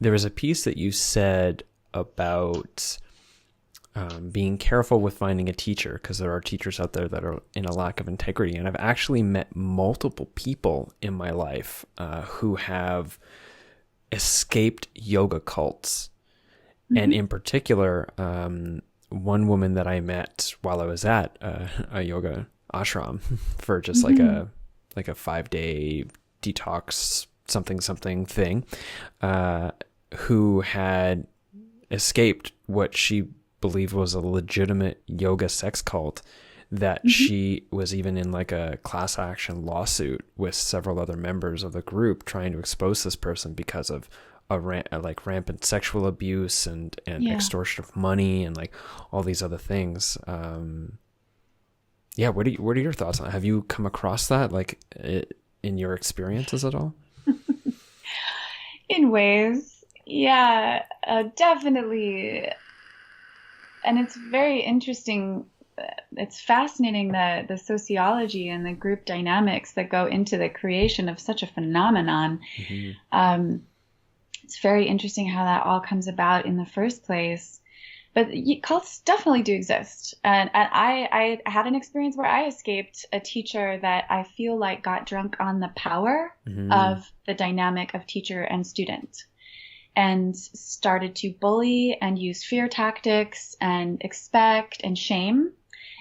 there was a piece that you said about being careful with finding a teacher, because there are teachers out there that are in a lack of integrity. And I've actually met multiple people in my life who have escaped yoga cults. And in particular, one woman that I met while I was at a yoga ashram for just like a 5-day detox something thing, who had escaped what she believed was a legitimate yoga sex cult, that she was even in like a class action lawsuit with several other members of the group trying to expose this person because of like rampant sexual abuse and extortion of money and like all these other things. What are your thoughts on it? Have you come across that like in your experiences at all? In ways, yeah, definitely. And it's very interesting. It's fascinating the sociology and the group dynamics that go into the creation of such a phenomenon. It's very interesting how that all comes about in the first place. But cults definitely do exist. And I had an experience where I escaped a teacher that I feel like got drunk on the power of the dynamic of teacher and student, and started to bully and use fear tactics and expect and shame.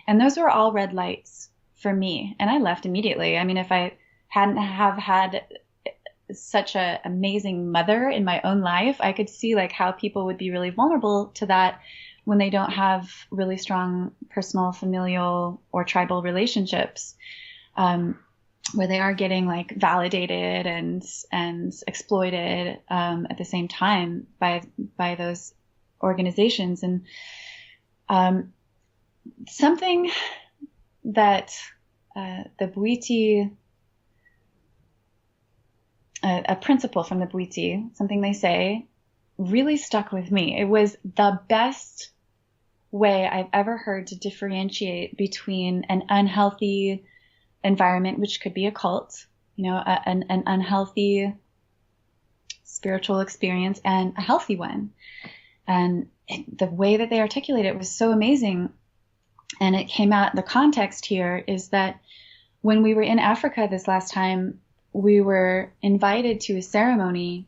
And those were all red lights for me. And I left immediately. I mean, if I hadn't have had such an amazing mother in my own life, I could see like how people would be really vulnerable to that when they don't have really strong personal, familial, or tribal relationships, where they are getting like validated and exploited at the same time by those organizations. And something that the Bwiti, a principle from the Bwiti, something they say, really stuck with me. It was the best way I've ever heard to differentiate between an unhealthy environment, which could be a cult, an unhealthy spiritual experience, and a healthy one. And the way that they articulate it was so amazing. And it came out, the context here is that when we were in Africa this last time, we were invited to a ceremony,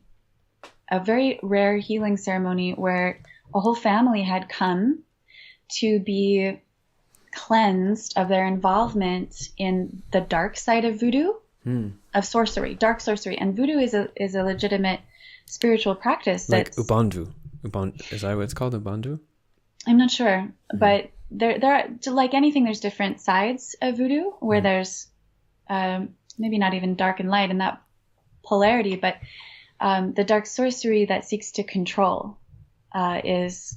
a very rare healing ceremony where a whole family had come to be cleansed of their involvement in the dark side of voodoo, of sorcery, dark sorcery. And voodoo is a legitimate spiritual practice. Like Ubuntu. Is that what it's called, Ubuntu? I'm not sure, but there are, like anything, there's different sides of voodoo where there's maybe not even dark and light in that polarity, but the dark sorcery that seeks to control is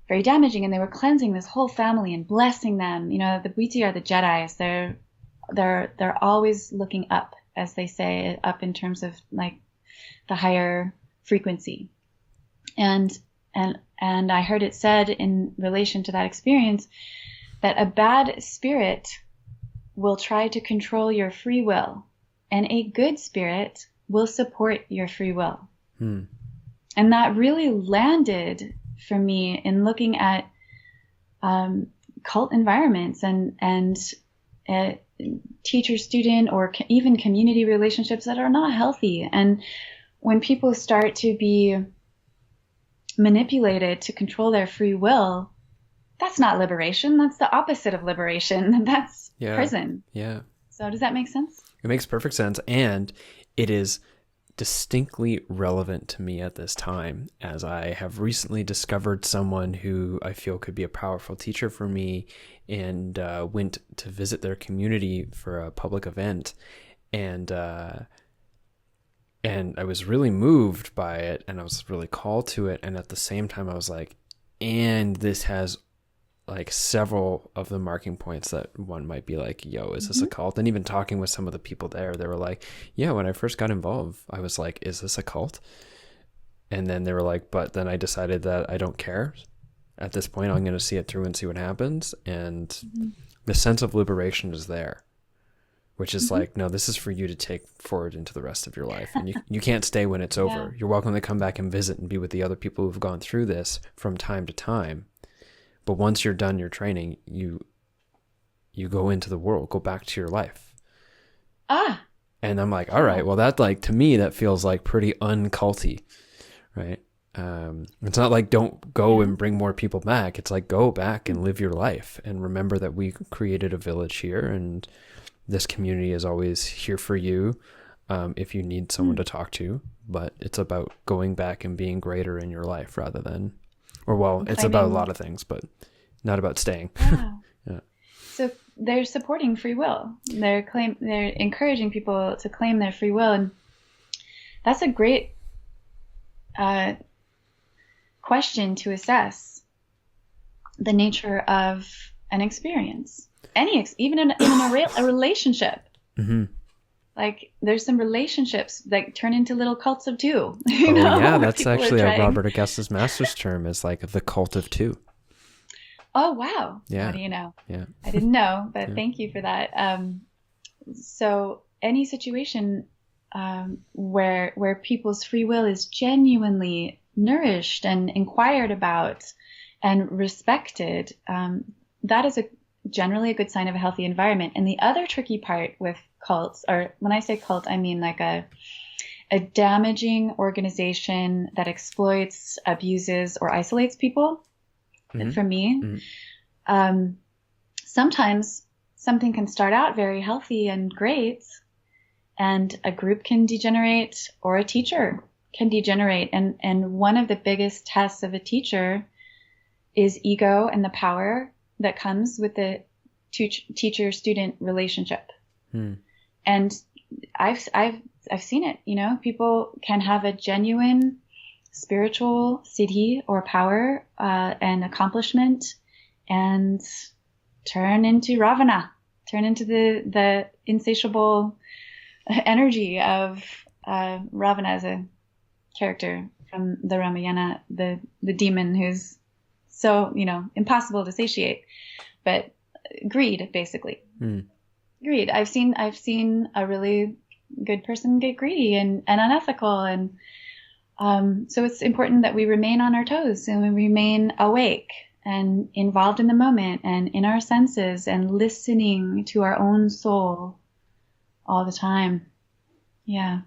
very damaging. And they were cleansing this whole family and blessing them. The Bwiti are the Jedis. They're always looking up, as they say, up in terms of like the higher frequency. And I heard it said in relation to that experience that a bad spirit will try to control your free will, and a good spirit will support your free will. And that really landed for me in looking at cult environments and teacher-student or even community relationships that are not healthy. And when people start to be manipulated to control their free will, that's not liberation. That's the opposite of liberation. That's prison. Yeah. So does that make sense? It makes perfect sense. And it is distinctly relevant to me at this time, as I have recently discovered someone who I feel could be a powerful teacher for me, and went to visit their community for a public event. And I was really moved by it, and I was really called to it. And at the same time, I was like, and this has like several of the marking points that one might be like, yo, is this a cult? And even talking with some of the people there, they were like, yeah, when I first got involved, I was like, is this a cult? And then they were like, but then I decided that I don't care. At this point, I'm going to see it through and see what happens. And the sense of liberation is there, which is like, no, this is for you to take forward into the rest of your life. And you can't stay when it's Yeah. over. You're welcome to come back and visit and be with the other people who've gone through this from time to time. But once you're done your training, you go into the world, go back to your life. Ah, And I'm like, all right, well, that, like, to me, that feels like pretty unculty, right? It's not like don't go and bring more people back. It's like, go back and live your life and remember that we created a village here, and this community is always here for you if you need someone to talk to. But it's about going back and being greater in your life rather than, or well, it's about a lot of things, but not about staying. Wow. Yeah. So they're supporting free will. They're encouraging people to claim their free will, and that's a great question to assess the nature of an experience. Even in a relationship. Mm-hmm. Like, there's some relationships that turn into little cults of two. Yeah, that's actually a Robert Augustus Masters term, is like the cult of two. Oh, wow. Yeah. How do you know? Yeah. I didn't know, but thank you for that. So any situation where people's free will is genuinely nourished and inquired about and respected, that is generally a good sign of a healthy environment. And the other tricky part with cults, or when I say cult, I mean like a damaging organization that exploits, abuses, or isolates people. Mm-hmm. For me, sometimes something can start out very healthy and great, and a group can degenerate, or a teacher can degenerate. And one of the biggest tests of a teacher is ego and the power that comes with the teacher-student relationship. And I've seen it. People can have a genuine spiritual siddhi or power and accomplishment, and turn into Ravana, turn into the insatiable energy of Ravana as a character from the Ramayana, the demon who's so impossible to satiate, but greed, basically. Greed. I've seen a really good person get greedy and unethical, and so it's important that we remain on our toes and we remain awake and involved in the moment and in our senses and listening to our own soul all the time. Yeah.